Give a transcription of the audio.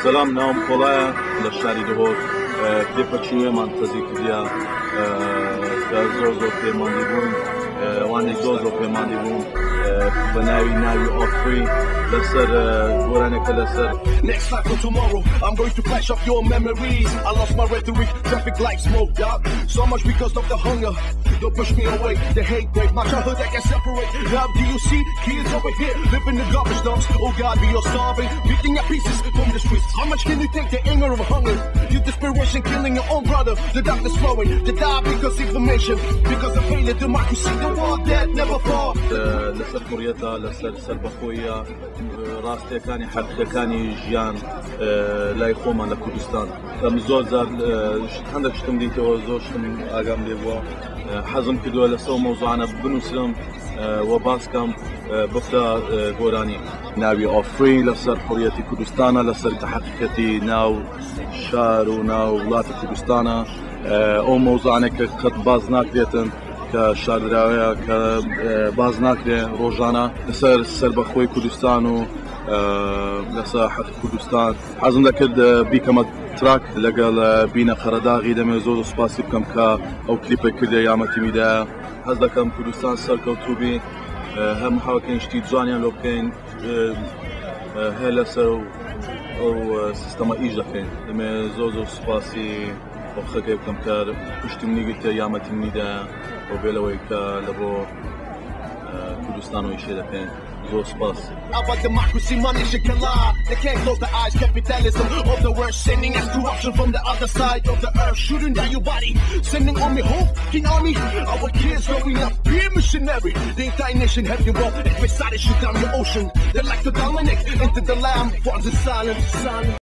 سلام نام خلايا للشاري دهور كليبك شوية منتزي كديا زوزو في مانديبون وانك زوزو في مانديبون بناوي ناوي all free لسر قرانك لسر. Next life for tomorrow, I'm going to flash up your memories. I lost my rhetoric, traffic like smoke, dog. So much because of the hunger. Don't push me away, the hate break my childhood that can separate. Now do you see kids over here living in garbage dumps? Oh God, we are starving, picking up pieces from the streets. How much can you take the anger of hunger? Your desperation killing your own brother. The doctor's flowing, they die because information, because of failure, democracy, the war that never fall. لسر كوريتا لسر سرب خويا راستي كاني حق كاني جيان لا يخوما لكردستان زور زار عندك شتم ديتو زور شتم اقام ديبوا حزم كدو لسو موضوعنا بنسلم وباسكم بفتا غوراني ناوي اوف فري لسر حريتي كردستان لسر تحقيقتي ناو شار وناو ولات كردستان او موضوعنا كقد بازناك ديتن كشاردراوية كبازناكري روجانا لسر سربخوي كردستان و لساحة كردستان حازم لكد بيكما تراك لقال بينا خرداغي دمي زود سباسي بكم كا او كليبا كده يامتي ميدا حاز لكم كردستان سركو توبي هم حاوكين شتيد زوانيان لو بكين هلا سر او سيستما ايج لكين دمي زود سباسي وخكي بكم كار اشتمني قلت يامتي ميدا وبيلويكا لبو كردستان ويشي لكين About democracy, money should collide. They can't close their eyes. Capitalism of the worst, sending us corruption from the other side of the earth, shooting down your body, sending on me hope, King Army. Our kids growing up, be a missionary. The entire nation have you up. If we shoot down your ocean, they like to dominate into the land. Falls in silence.